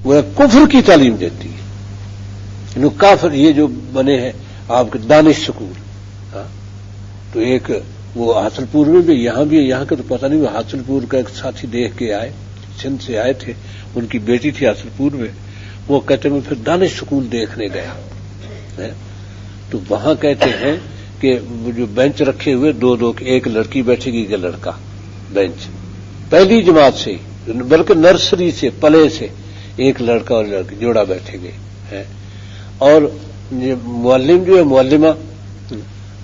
وہ کفر کی تعلیم دیتی ہے. کافر یہ جو بنے ہیں آپ کے دانش سکول، تو ایک وہ حاصل پور میں بھی، یہاں بھی، یہاں کا تو پتہ نہیں، وہ حاصل پور کا ایک ساتھی دیکھ کے آئے، سندھ سے آئے تھے، ان کی بیٹی تھی حاصل پور میں، وہ کہتے میں پھر دانش سکول دیکھنے گیا، تو وہاں کہتے ہیں کہ وہ جو بینچ رکھے ہوئے دو دو، ایک لڑکی بیٹھے گی ایک لڑکا، بینچ پہلی جماعت سے بلکہ نرسری سے پلے سے ایک لڑکا اور لڑکی جوڑا بیٹھے گئے، اور معلم جو ہے معلمہ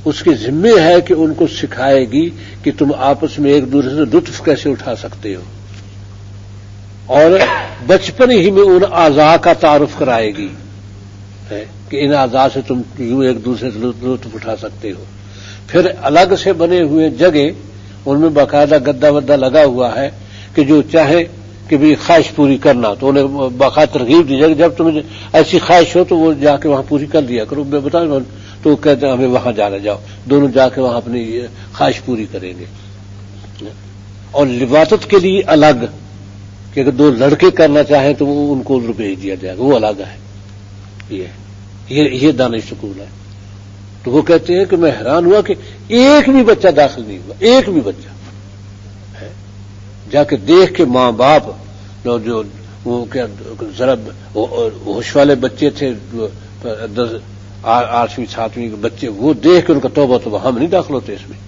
اس کے ذمے ہے کہ ان کو سکھائے گی کہ تم آپس میں ایک دوسرے سے لطف کیسے اٹھا سکتے ہو، اور بچپن ہی میں ان اعضاء کا تعارف کرائے گی کہ ان اعضاء سے تم یوں ایک دوسرے سے لطف اٹھا سکتے ہو. پھر الگ سے بنے ہوئے جگہ ان میں باقاعدہ گدا ودا لگا ہوا ہے کہ جو چاہے کہ بھی خواہش پوری کرنا، تو انہیں باقاعدہ ترغیب دی جائے کہ جب تمہیں ایسی خواہش ہو تو وہ جا کے وہاں پوری کر لیا کرو. میں بتاؤں تو وہ کہتے ہیں ہمیں وہاں جانا، جاؤ دونوں جا کے وہاں اپنی خواہش پوری کریں گے. اور لباست کے لیے الگ کہ اگر دو لڑکے کرنا چاہیں تو وہ ان کو ادھر بھیج دیا جائے گا، وہ الگ ہے. یہ دانش سکول ہے. تو وہ کہتے ہیں کہ میں حیران ہوا کہ ایک بھی بچہ داخل نہیں ہوا، ایک بھی بچہ. جا کے دیکھ کے ماں باپ جو وہ کیا ذرا ہوش والے بچے تھے، 8ویں 7ویں کے بچے، وہ دیکھ کے ان کا توبہ توبہ، ہم نہیں داخل ہوتے اس میں.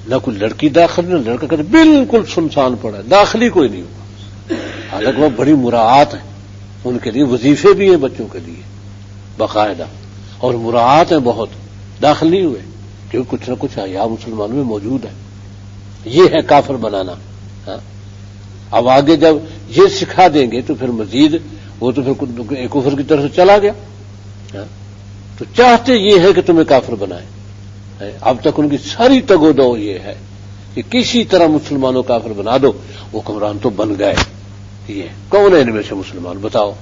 نہ کوئی لڑکی داخل نہ لڑکا، کہتے بالکل سنسان پڑا ہے، داخل ہی کوئی نہیں ہوا. حالانکہ وہ بڑی مراعات ہیں، ان کے لیے وظیفے بھی ہیں بچوں کے لیے باقاعدہ، اور مراعات ہیں بہت، داخل نہیں ہوئے کیونکہ کچھ نہ کچھ حیا مسلمانوں میں موجود ہے. یہ ہے کافر بنانا. اب آگے جب یہ سکھا دیں گے تو پھر مزید وہ تو پھر کفر کی طرف سے چلا گیا. تو چاہتے یہ ہے کہ تمہیں کافر بنائیں. اب تک ان کی ساری تگو دو یہ ہے کہ کسی طرح مسلمانوں کافر بنا دو. وہ حکمران تو بن گئے، یہ کون ہے ان میں سے مسلمان بتاؤ؟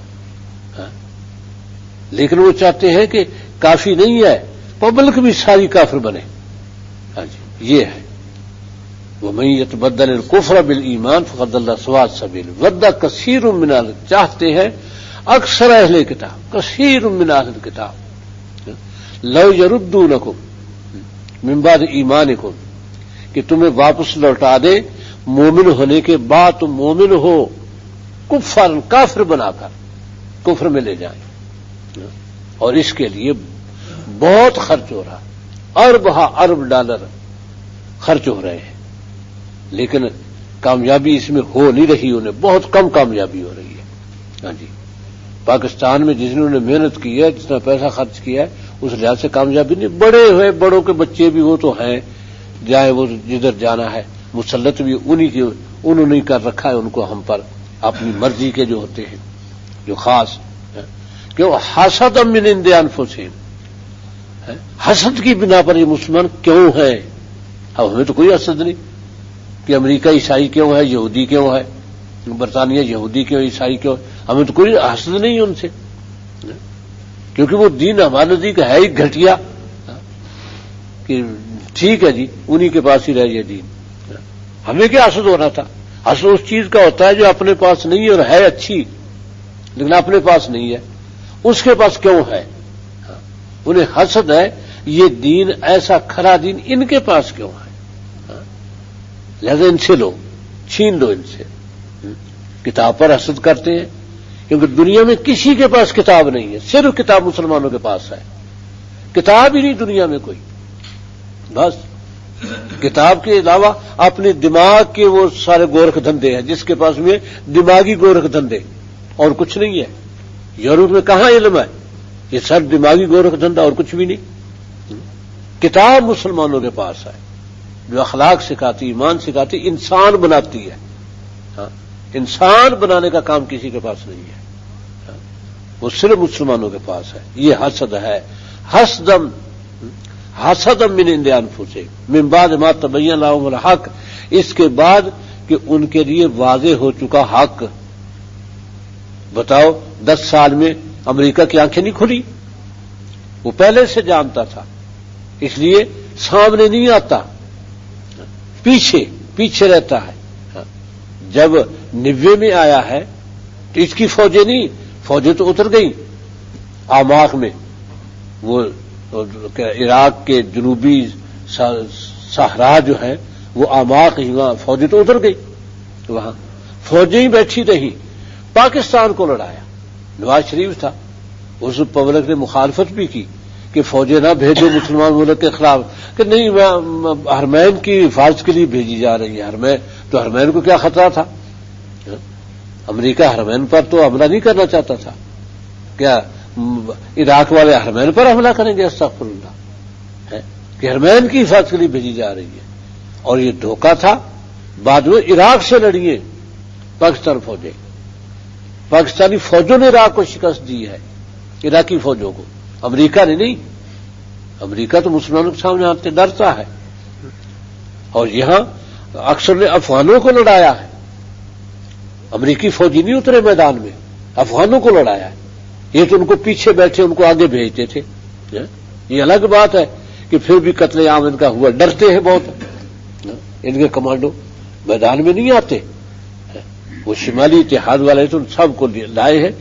لیکن وہ چاہتے ہیں کہ کافی نہیں ہے، پبلک بھی ساری کافر بنے. ہاں جی یہ ہے. وَمَن يَتَبَدَّلِ الْكُفْرَ بِالْإِيمَانِ فَقَدْ ضَلَّ سَوَاءَ السَّبِيلِ وَدَّ كَثِيرٌ مِّنْ أَهْلِ چاہتے ہیں اکثر اہل کتاب، کثیر من اہل کتاب، لو یردونکم من بعد ایمانکم، کہ تمہیں واپس لوٹا دے مومن ہونے کے بعد تم مومن ہو، کفر کافر بنا کر کفر میں لے جائیں. اور اس کے لیے بہت خرچ ہو رہا، ارب ڈالر خرچ ہو رہے ہیں، لیکن کامیابی اس میں ہو نہیں رہی، انہیں بہت کم کامیابی ہو رہی ہے. ہاں جی پاکستان میں جنہوں نے محنت کی ہے، جتنا پیسہ خرچ کیا ہے، اس لحاظ سے کامیابی نہیں. بڑے ہوئے، بڑوں کے بچے بھی وہ تو ہیں، جائے وہ جدھر جانا ہے، مسلط بھی انہوں نے کر رکھا ہے ان کو ہم پر، اپنی مرضی کے جو ہوتے ہیں جو خاص کہ وہ حسد من عند انفسہم، حسد کی بنا پر یہ مسلمان کیوں ہیں؟ اب ہمیں تو کوئی حسد نہیں کہ امریکہ عیسائی کیوں ہے، یہودی کیوں ہے، برطانیہ یہودی کیوں، عیسائی کیوں، ہمیں تو کوئی حسد نہیں ان سے، کیونکہ وہ دین ہمارے نزدیک ہے ہی گھٹیا کہ ٹھیک ہے جی انہی کے پاس ہی رہ یہ دین. ہمیں کیا حسد ہونا تھا؟ حسد اس چیز کا ہوتا ہے جو اپنے پاس نہیں ہے اور ہے اچھی لیکن اپنے پاس نہیں ہے، اس کے پاس کیوں ہے؟ انہیں حسد ہے یہ دین ایسا کھرا دین ان کے پاس کیوں ہے، لہذا ان سے لو، چھین لو ان سے. کتاب پر حسد کرتے ہیں کیونکہ دنیا میں کسی کے پاس کتاب نہیں ہے، صرف کتاب مسلمانوں کے پاس ہے. کتاب ہی نہیں دنیا میں کوئی، بس کتاب کے علاوہ اپنے دماغ کے وہ سارے گورکھ دھندے ہیں، جس کے پاس میں دماغی گورکھ دھندے اور کچھ نہیں ہے. یورپ میں کہاں علم ہے؟ یہ سر دماغی گورکھ دھندا اور کچھ بھی نہیں. کتاب مسلمانوں کے پاس ہے جو اخلاق سکھاتی، ایمان سکھاتی، انسان بناتی ہے. انسان بنانے کا کام کسی کے پاس نہیں ہے، وہ صرف مسلمانوں کے پاس ہے. یہ حسد ہے. حسدم من عند انفسہم من بعد ما تبین لهم الحق، اس کے بعد کہ ان کے لیے واضح ہو چکا حق. بتاؤ 10 سال میں امریکہ کی آنکھیں نہیں کھلی، وہ پہلے سے جانتا تھا، اس لیے سامنے نہیں آتا، پیچھے رہتا ہے. جب 90 میں آیا ہے تو اس کی فوجیں نہیں، فوجیں تو اتر گئی آماق میں، وہ عراق کے جنوبی صحرا جو ہے وہ آماق ہی، وہاں فوجیں تو اتر گئی، وہاں فوجیں ہی بیٹھی رہی، پاکستان کو لڑایا۔ نواز شریف تھا، اس پبلک نے مخالفت بھی کی کہ فوجیں نہ بھیجو مسلمان ملک کے خلاف، کہ نہیں حرمین کی حفاظت کے لیے بھیجی جا رہی ہے، حرمین تو حرمین کو کیا خطرہ تھا؟ امریکہ حرمین پر تو حملہ نہیں کرنا چاہتا تھا، کیا عراق والے حرمین پر حملہ کریں گے؟ استغفر اللہ، کہ حرمین کی حفاظت کے لیے بھیجی جا رہی ہے، اور یہ دھوکہ تھا۔ بعد میں عراق سے لڑیے پاکستان فوجیں، پاکستانی فوجوں نے عراق کو شکست دی ہے، عراقی فوجوں کو، امریکہ نے نہیں۔ امریکہ تو مسلمانوں کے سامنے آتے ڈرتا ہے، اور یہاں اکثر نے افغانوں کو لڑایا ہے، امریکی فوجی نہیں اترے میدان میں، افغانوں کو لڑایا ہے، یہ تو ان کو پیچھے بیٹھے ان کو آگے بھیجتے تھے۔ یہ الگ بات ہے کہ پھر بھی قتل عام ان کا ہوا، ڈرتے ہیں بہت، ان کے کمانڈو میدان میں نہیں آتے، وہ شمالی اتحاد والے تو سب کو لائے ہیں،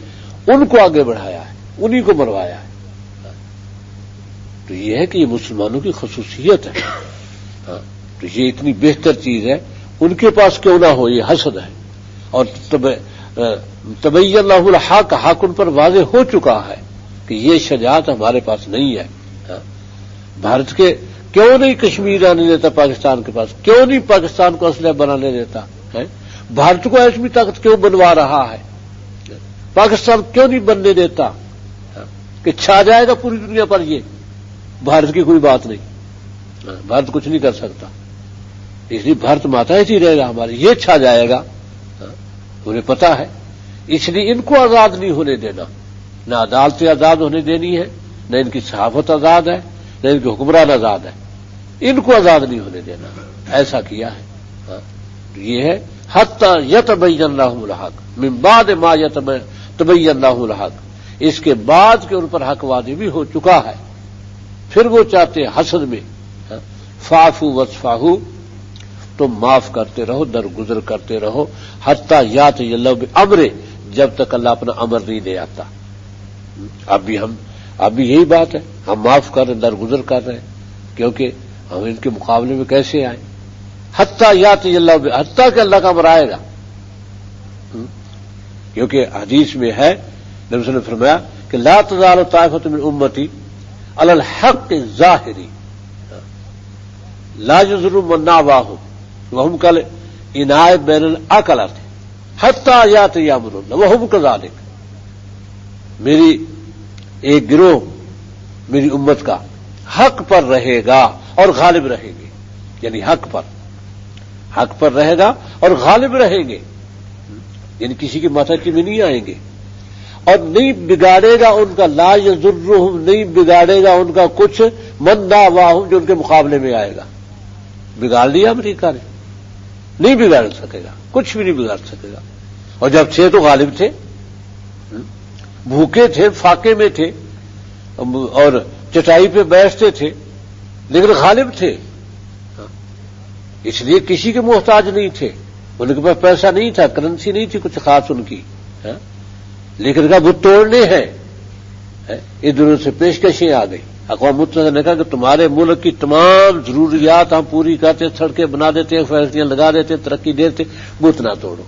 ان کو آگے بڑھایا ہے، انہی کو مروایا ہے۔ تو یہ ہے کہ یہ مسلمانوں کی خصوصیت ہے، تو یہ اتنی بہتر چیز ہے، ان کے پاس کیوں نہ ہو، یہ حسد ہے۔ اور تبین اللہ الحق، حق ان پر واضح ہو چکا ہے کہ یہ شجاعت ہمارے پاس نہیں ہے۔ بھارت کے کیوں نہیں کشمیر آنے دیتا پاکستان کے پاس، کیوں نہیں پاکستان کو اسلحہ بنانے دیتا ہے؟ بھارت کو ایٹمی طاقت کیوں بنوا رہا ہے؟ پاکستان کیوں نہیں بننے دیتا کہ چھا جائے گا پوری دنیا پر؟ یہ بھارت کی کوئی بات نہیں، بھارت کچھ نہیں کر سکتا، اس لیے بھارت ماتا ہی رہے گا ہماری، یہ چھا جائے گا، انہیں پتا ہے، اس لیے ان کو آزاد نہیں ہونے دینا، نہ عدالتیں آزاد ہونے دینی ہے، نہ ان کی صحافت آزاد ہے، نہ ان کے حکمران آزاد ہے، ان کو آزاد نہیں ہونے دینا، ایسا کیا ہے۔ تو یہ ہے حتی یتبین لہم الحق من بعد ما تبین لہم الحق، اس کے بعد کہ ان پر حق واضح بھی ہو چکا ہے، پھر وہ چاہتے ہیں حسد میں فاعفوا واصفحوا، تم معاف کرتے رہو، درگزر کرتے رہو، حتی یاتی اللہ بامرہ، جب تک اللہ اپنا امر نہیں لے آتا۔ اب بھی یہی بات ہے، ہم معاف کر رہے ہیں، درگزر کر رہے ہیں، کیونکہ ہم ان کے مقابلے میں کیسے آئیں؟ حتی یاتی اللہ، حتی کہ اللہ کا امر آئے گا، کیونکہ حدیث میں ہے، نبی صلی اللہ علیہ وسلم نے فرمایا کہ لا تزال طائفۃ من امتی علی الحق الظاہری لا یضر من ناواہم وہم کالاناء بین الاکلۃ حتی یاتی امر اللہ وہم کذالک، میری ایک گروہ میری امت کا حق پر رہے گا اور غالب رہیں گے، یعنی حق پر رہے گا اور غالب رہیں گے، یعنی کسی کی ماتحتی میں نہیں آئیں گے، اور نہیں بگاڑے گا ان کا، لا یضرہم، نہیں بگاڑے گا ان کا کچھ، من ناواہم، جو ان کے مقابلے میں آئے گا۔ بگاڑ لیا امریکہ نے، نہیں بگاڑ سکے گا، کچھ بھی نہیں بگاڑ سکے گا، اور جب تھے تو غالب تھے، بھوکے تھے، فاقے میں تھے، اور چٹائی پہ بیٹھتے تھے، لیکن غالب تھے، اس لیے کسی کے محتاج نہیں تھے، ان کے پاس پیسہ نہیں تھا، کرنسی نہیں تھی کچھ خاص ان کی، لیکن کہا بت توڑنے ہیں، ادھر سے پیشکشیں آ گئی، اقوام متحدہ نے کہا کہ تمہارے ملک کی تمام ضروریات ہم پوری کرتے، سڑکیں بنا دیتے، فیکٹریاں لگا دیتے، ترقی دیتے، بت نہ توڑو۔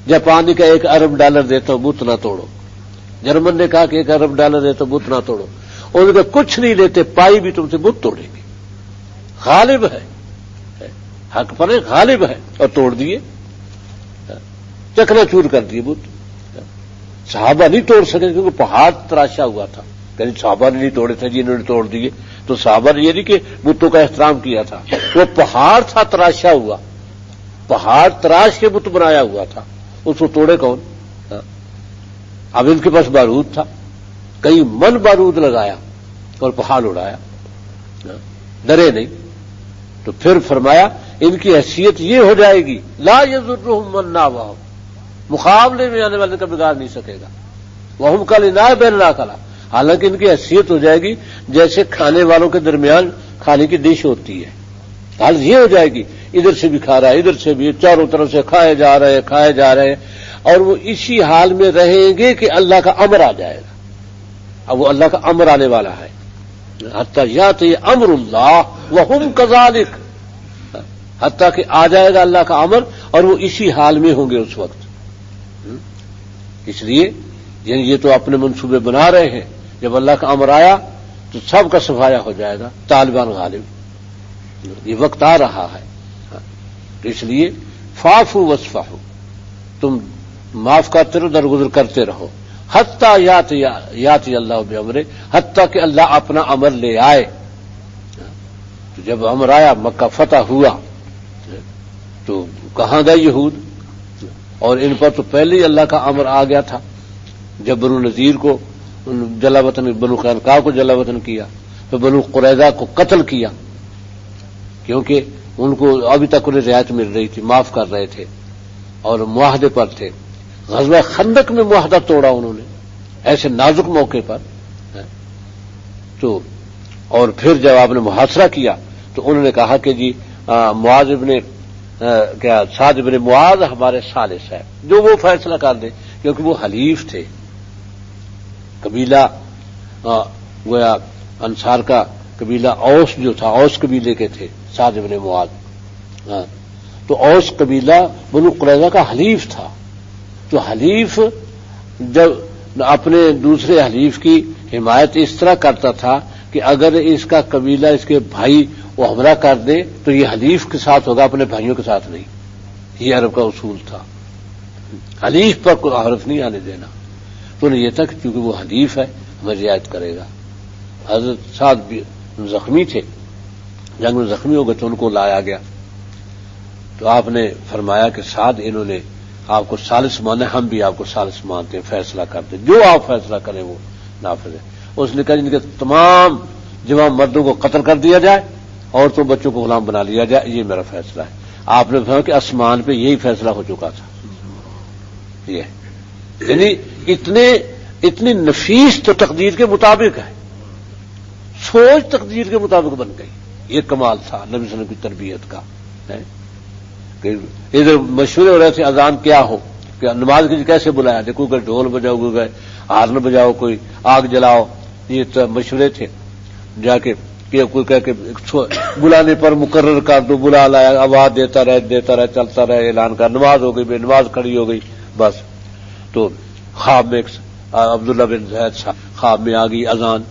جاپان کا $1 ارب دیتا ہوں، بت نہ توڑو۔ جرمن نے کہا کہ $1 ارب دیتا ہوں، بت نہ توڑو۔ ان کا کچھ نہیں لیتے، پائی بھی تم سے بت توڑیں گے، غالب ہے، حق پر غالب ہے، اور توڑ دیے، چکنا چور کر دیے بت۔ صحابہ نہیں توڑ سکے کیونکہ پہاڑ تراشا ہوا تھا، یعنی صحابہ نے نہیں توڑے تھے، جنہوں نے توڑ دیے تو صحابہ نے یہ نہیں کہ بتوں کا احترام کیا تھا، وہ پہاڑ تھا تراشا ہوا، پہاڑ تراش کے بت بنایا ہوا تھا، اس کو توڑے کون؟ اب ان کے پاس بارود تھا، کئی من بارود لگایا اور پہاڑ اڑایا، ڈرے نہیں۔ تو پھر فرمایا ان کی حیثیت یہ ہو جائے گی، لا یضرہم من ناواہم، مقابلے میں آنے والے کا بگاڑ نہیں سکے گا، وہم کالاناء بین الاکلۃ، حالانکہ ان کی حیثیت ہو جائے گی جیسے کھانے والوں کے درمیان کھانے کی ڈش ہوتی ہے، حالت یہ ہو جائے گی، ادھر سے بھی کھا رہا ہے، ادھر سے بھی، چاروں طرف سے کھائے جا رہے ہیں، اور وہ اسی حال میں رہیں گے کہ اللہ کا امر آ جائے گا. اب وہ اللہ کا امر آنے والا ہے. حتیٰ یاتی امر اللہ وہم کذالک، حتیٰ کہ آ جائے گا اللہ کا امر اور وہ اسی حال میں ہوں گے اس وقت. اس لیے یعنی یہ تو اپنے منصوبے بنا رہے ہیں، جب اللہ کا امر آیا تو سب کا صفایا ہو جائے گا، طالبان غالب. یہ وقت آ رہا ہے. تو اس لیے فاعفوا واصفحوا، تم معاف کرتے رہو، درگزر کرتے رہو. حتیٰ یاتی اللہ بامرہ، حتیٰ کہ اللہ اپنا امر لے آئے. تو جب امر آیا، مکہ فتح ہوا، تو کہاں گئے یہود؟ اور ان پر تو پہلے ہی اللہ کا امر آ گیا تھا. جب بنو نذیر کو جلا وطن، بنو قینقاع کو جلا وطن کیا، تو بنو قریظہ کو قتل کیا، کیونکہ ان کو ابھی تک انہیں رعایت مل رہی تھی، معاف کر رہے تھے اور معاہدے پر تھے. غزوہ خندق میں معاہدہ توڑا انہوں نے ایسے نازک موقع پر. تو اور پھر جب آپ نے محاصرہ کیا تو انہوں نے کہا کہ جی معاذ ابن سعد ابن معاذ ہمارے ثالث ہے، جو وہ فیصلہ کر دے، کیونکہ وہ حلیف تھے. قبیلہ گویا انصار کا قبیلہ اوس جو تھا، اوس قبیلے کے تھے سعد ابن معاذ. تو اوس قبیلہ بنو قریظہ کا حلیف تھا. تو حلیف جب اپنے دوسرے حلیف کی حمایت اس طرح کرتا تھا کہ اگر اس کا قبیلہ، اس کے بھائی وہ حملہ کر دے تو یہ حلیف کے ساتھ ہوگا، اپنے بھائیوں کے ساتھ نہیں. یہ عرب کا اصول تھا، حلیف پر کوئی حرف نہیں آنے دینا. تو یہ تک کیونکہ وہ حلیف ہے ہمیں رعایت کرے گا. حضرت سعد بھی زخمی تھے، جنگ میں زخمی ہو گئے تو ان کو لایا گیا. تو آپ نے فرمایا کہ سعد انہوں نے آپ کو ثالث مانا، ہم بھی آپ کو ثالث مانتے ہیں، فیصلہ کرتے، جو آپ فیصلہ کریں وہ نافذ ہے. اس نے کہا ان کے تمام جوان مردوں کو قتل کر دیا جائے، عورتوں بچوں کو غلام بنا لیا جائے، یہ میرا فیصلہ ہے. آپ نے کہا کہ آسمان پہ یہی فیصلہ ہو چکا تھا. یہ یعنی اتنی نفیس تو تقدیر کے مطابق ہے، سوچ تقدیر کے مطابق بن گئی. یہ کمال تھا نبی صلی اللہ علیہ وسلم کی تربیت کا. ادھر مشورے ہو رہے تھے اذان کیا ہو، کہ نماز کے لیے کیسے بلایا، دیکھو کہ ڈھول بجاؤ، کوئی ہارن بجاؤ، کوئی آگ جلاؤ. یہ تو مشورے تھے. جا کے کوئی کہہ کے بلانے پر مقرر کر دو، بلا لایا، آواز دیتا رہے چلتا رہے، اعلان کر، نماز ہو گئی، بے نماز کھڑی ہو گئی بس. تو خواب میں عبداللہ بن زید صاحب خواب میں آ گئی اذان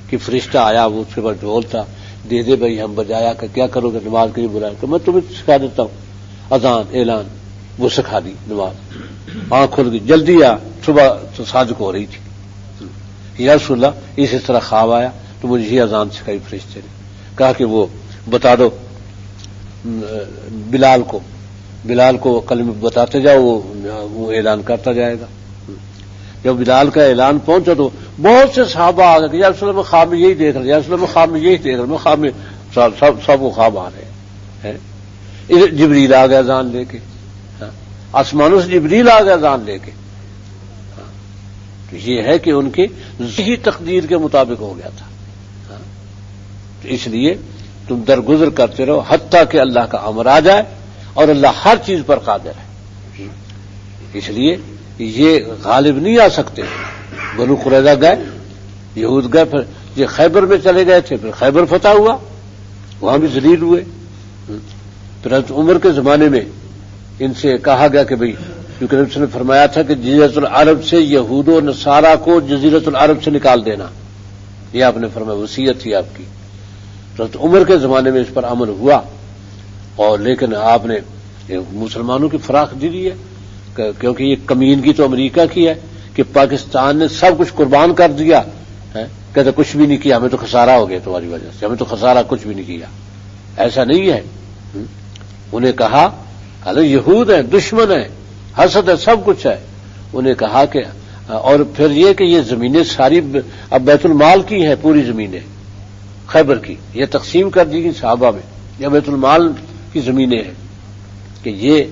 کہ فرشتہ آیا، وہ اس کے بعد ڈھول تھا، دے دے بھائی ہم بجایا کہ کیا کرو گے، نماز کے لیے بلایا. کہ میں تمہیں سکھا دیتا ہوں اذان اعلان. وہ سکھا دی نماز. آنکھ کھل گئی، جلدی آ، صبح تو صادق ہو رہی تھی. یا رسول اللہ اس طرح خواب آیا تو مجھے یہ اذان سکھائی فرشتے نے. کہا کہ وہ بتا دو بلال کو کلمہ بتاتے جاؤ، وہ اعلان کرتا جائے گا. جب بلال کا اعلان پہنچا تو بہت سے صحابہ آ گئے کہ یا رسول اللہ میں خواب میں یہی دیکھ رہا، یا رسول اللہ میں خواب میں یہی دیکھ رہا، میں خواب میں سب کو خواب آ رہے ہیں. جبریل آ گیا اذان لے کے، آسمانوں سے جبریل آ گیا اذان لے کے. تو یہ ہے کہ ان کی ذہنی تقدیر کے مطابق ہو گیا تھا. تو اس لیے تم درگزر کرتے رہو حتیٰ کہ اللہ کا امر آ جائے، اور اللہ ہر چیز پر قادر ہے. اس لیے یہ غالب نہیں آ سکتے. بنو قریظہ گئے، یہود گئے، پھر یہ خیبر میں چلے گئے تھے، پھر خیبر فتح ہوا، وہاں بھی ذلیل ہوئے. پھر حضرت عمر کے زمانے میں ان سے کہا گیا کہ بھئی، کیونکہ نبی صلی اللہ علیہ وسلم نے فرمایا تھا کہ جزیرۃ العرب سے یہود و نصارہ کو جزیرۃ العرب سے نکال دینا، یہ آپ نے فرمایا، وصیت تھی آپ کی. حضرت عمر کے زمانے میں اس پر عمل ہوا، اور لیکن آپ نے مسلمانوں کی فراخ دی ہے، کیونکہ یہ کمینگی تو امریکہ کی ہے کہ پاکستان نے سب کچھ قربان کر دیا. کہتے کچھ بھی نہیں کیا، ہمیں تو خسارہ ہو گیا تمہاری وجہ سے، ہمیں تو خسارہ کچھ بھی نہیں کیا. ایسا نہیں ہے. انہیں کہا حالانکہ یہود ہیں، دشمن ہیں، حسد ہے، سب کچھ ہے. انہیں کہا کہ اور پھر یہ کہ یہ زمینیں ساری اب بیت المال کی ہیں، پوری زمینیں خیبر کی یہ تقسیم کر دی گئی صحابہ میں، یہ بیت المال کی زمینیں ہیں. کہ یہ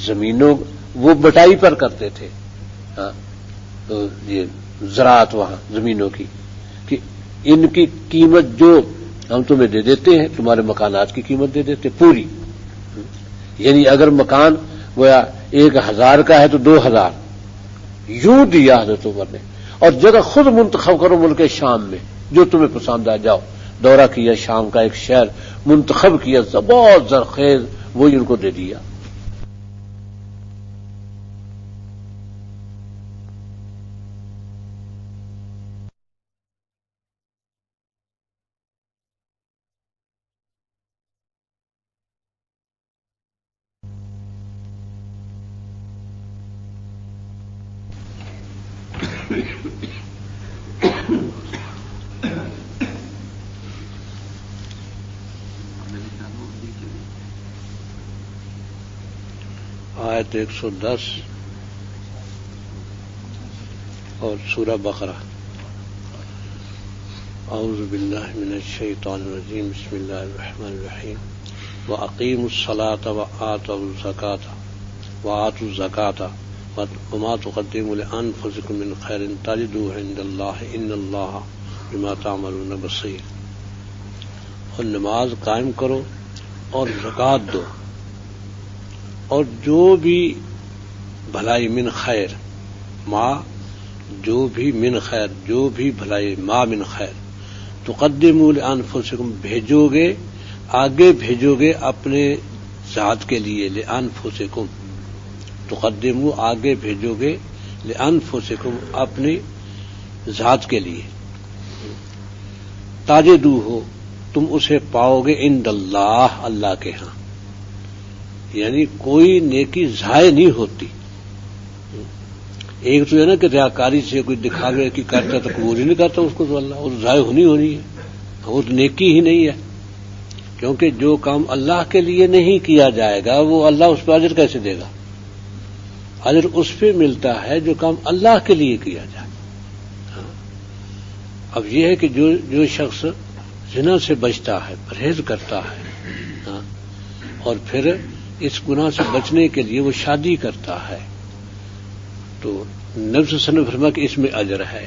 زمینوں وہ بٹائی پر کرتے تھے، تو یہ زراعت وہاں زمینوں کی، کہ ان کی قیمت جو ہم تمہیں دے دیتے ہیں، تمہارے مکانات کی قیمت دے دیتے پوری. یعنی اگر مکان گویا 1000 کا ہے تو 2000 یوں دیا حضرت عمر نے. اور جگہ خود منتخب کرو ملک شام میں جو تمہیں پسند آ جاؤ. دورہ کیا شام کا ایک شہر منتخب کیا بہت زرخیز, وہی ان کو دے دیا. آیت 110 اور سورہ بقرہ. اعوذ باللہ من الشیطان الرجیم. بسم اللہ الرحمن الرحیم. وَأَقِيمُوا الصَّلَاةَ وَآتُوا الزَّكَاةَ وَمَا تُقَدِّمُوا لِأَنفُسِكُم مِّن خَيْرٍ تَجِدُوهُ عِندَ اللَّهِ إِنَّ اللَّهَ بِمَا تَعْمَلُونَ بَصِيرٌ. اور نماز قائم کرو اور زکوٰۃ دو اور جو بھی بھلائی من خیر ما جو بھی من خیر جو بھی بھلائی ما من خیر تقدموا لانفسکم بھیجو گے آگے بھیجو گے اپنے ذات کے لیے. لانفسکم تقدموا آگے بھیجو گے لانفسکم اپنی ذات کے لیے. تاجدوہ تم اسے پاؤ گے عند اللہ اللہ کے ہاں. یعنی کوئی نیکی ضائع نہیں ہوتی. ایک تو ہے نا کہ ریاکاری سے کوئی دکھاوے کی کرتا تو قبول ہی نہیں کرتا اس کو تو اللہ, اور ضائع ہونی ہے, وہ تو نیکی ہی نہیں ہے. کیونکہ جو کام اللہ کے لیے نہیں کیا جائے گا وہ اللہ اس پہ اجر کیسے دے گا؟ اجر اس پہ ملتا ہے جو کام اللہ کے لیے کیا جائے. اب یہ ہے کہ جو شخص زنا سے بچتا ہے, پرہیز کرتا ہے, اور پھر اس گناہ سے بچنے کے لیے وہ شادی کرتا ہے تو نبی صلی اللہ علیہ وسلم نے فرمایا کہ اس میں اجر ہے.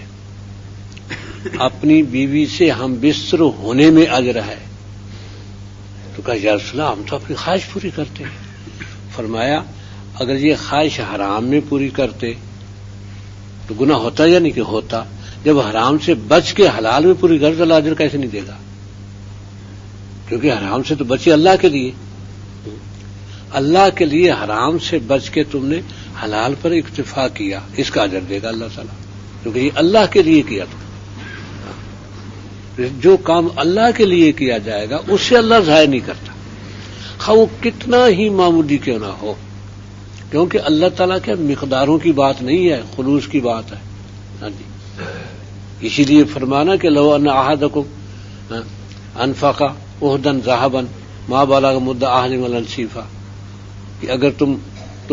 اپنی بیوی سے ہم بستر ہونے میں اجر ہے. تو کہا یا رسول اللہ ہم تو اپنی خواہش پوری کرتے ہیں. فرمایا اگر یہ خواہش حرام میں پوری کرتے تو گناہ ہوتا یا نہیں کہ ہوتا. جب حرام سے بچ کے حلال میں پوری کرتے اللہ اجر کیسے نہیں دے گا؟ کیونکہ حرام سے تو بچے اللہ کے لیے, اللہ کے لیے حرام سے بچ کے تم نے حلال پر اکتفا کیا, اس کا اجر دے گا اللہ تعالیٰ, کیونکہ یہ اللہ کے لیے کیا تھا. جو کام اللہ کے لیے کیا جائے گا اس سے اللہ ضائع نہیں کرتا, خواہ وہ کتنا ہی معمولی کیوں نہ ہو. کیونکہ اللہ تعالیٰ کے مقداروں کی بات نہیں ہے, خلوص کی بات ہے. ہاں جی, اسی لیے فرمانا کہ لو ان احدکم انفق احدا ذهبا ما بلغ مد احدهم ولا نصیفا, کہ اگر تم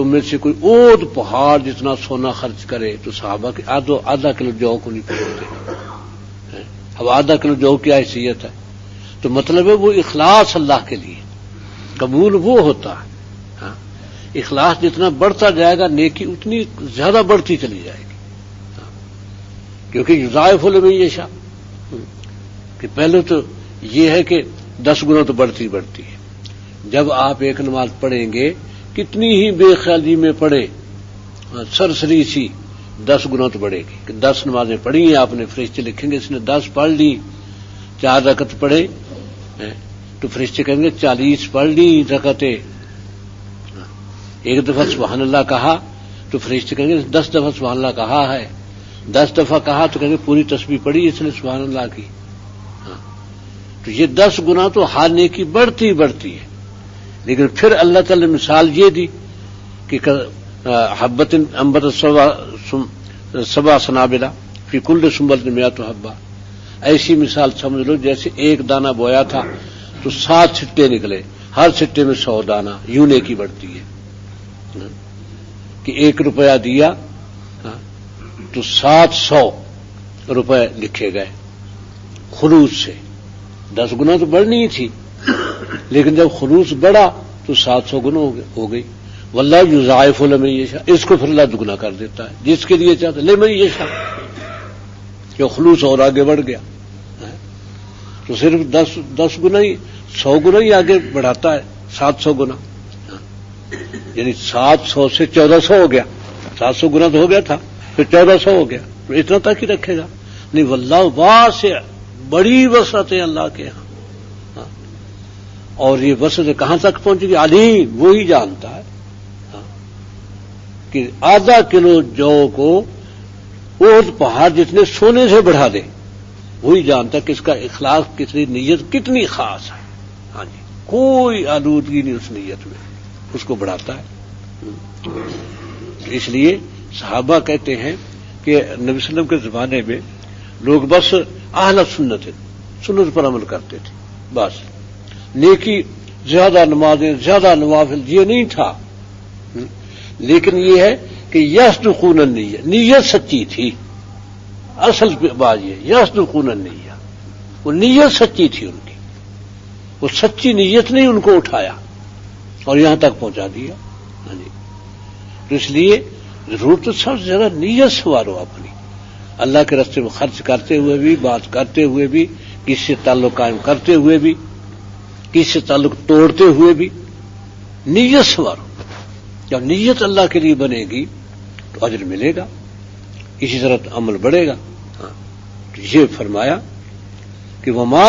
میں سے کوئی اود پہاڑ جتنا سونا خرچ کرے تو صحابہ کے آدھا کلو جو کو نہیں پہنچتے. اب آدھا کلو جو کی حیثیت ہے, تو مطلب ہے وہ اخلاص اللہ کے لیے, قبول وہ ہوتا ہے. اخلاص جتنا بڑھتا جائے گا نیکی اتنی زیادہ بڑھتی چلی جائے گی. کیونکہ یضاعف لمن یشاء, کہ پہلے تو یہ ہے کہ 10 گنا تو بڑھتی بڑھتی ہے. جب آپ ایک نماز پڑھیں گے کتنی ہی بے خیالی میں پڑھے سرسری سی 10 گنا تو بڑھے گی. کہ 10 نمازیں پڑھی ہیں آپ نے, فرشتے لکھیں گے اس نے 10 پڑھ لی. 4 رکعت پڑھے تو فرشتے کہیں گے 40 پڑھ لی رکعتیں. ایک دفعہ سبحان اللہ کہا تو فرشتے کہیں گے 10 دفعہ سبحان اللہ کہا ہے. 10 دفعہ کہا تو کہیں گے پوری تسبیح پڑھی اس نے سبحان اللہ کی. تو یہ 10 گنا تو ہر نیکی بڑھتی بڑھتی ہے. لیکن پھر اللہ تعالی نے مثال یہ دی کہ حبۃ انبت سبع سنابل فی کل سنبلۃ مئۃ حبۃ. ایسی مثال سمجھ لو جیسے ایک دانہ بویا تھا تو 7 چھٹے نکلے, ہر چھٹے میں 100 دانہ, یوں نیکی بڑھتی ہے. کہ 1 روپیہ دیا تو 700 روپے لکھے گئے خلوص سے. 10 گنا تو بڑھنی ہی تھی, لیکن جب خلوص بڑھا تو 700 گنا ہو گئی. واللہ یضاعف لمن یشاء, اس کو پھر اللہ دگنا کر دیتا ہے جس کے لیے چاہتا ہے. لمن یشاء کہ خلوص اور آگے بڑھ گیا تو صرف 10 گنا ہی 100 گنا ہی آگے بڑھاتا ہے, 700 گنا. یعنی 700 سے 1400 ہو گیا، 700 گنا تو ہو گیا تھا، پھر 1400 ہو گیا، تو اتنا تک ہی رکھے گا؟ نہیں، واللہ واسع، بڑی وسعت ہے اللہ کے یہاں، اور یہ وسعت کہاں تک پہنچے گی؟ علیم، وہی جانتا ہے کہ آدھا کلو جو کو احد پہاڑ جتنے سونے سے بڑھا دے، وہی جانتا ہے کہ اس کا اخلاص کتنی، نیت کتنی خاص ہے۔ ہاں جی، کوئی آلودگی نہیں اس نیت میں، اس کو بڑھاتا ہے۔ اس لیے صحابہ کہتے ہیں کہ نبی صلی اللہ علیہ وسلم کے زمانے میں لوگ بس اہل سنت پر عمل کرتے تھے، بس نیکی، زیادہ نمازیں، زیادہ نوافل، یہ نہیں تھا، لیکن یہ ہے کہ یصدقون النیہ، نیت سچی تھی۔ اصل بات یہ یصدقون النیہ، وہ نیت سچی تھی ان کی، وہ سچی نیت نے ان کو اٹھایا اور یہاں تک پہنچا دیا۔ ہاں جی، تو اس لیے ضرورت تو سب سے زیادہ نیت سنوارو اپنی، اللہ کے راستے میں خرچ کرتے ہوئے بھی، بات کرتے ہوئے بھی، کسی سے تعلق قائم کرتے ہوئے بھی، کسی سے تعلق توڑتے ہوئے بھی نیت سنوارو۔ جب نیت اللہ کے لیے بنے گی تو اجر ملے گا، اسی طرح عمل بڑھے گا۔ ہاں، تو یہ فرمایا کہ وما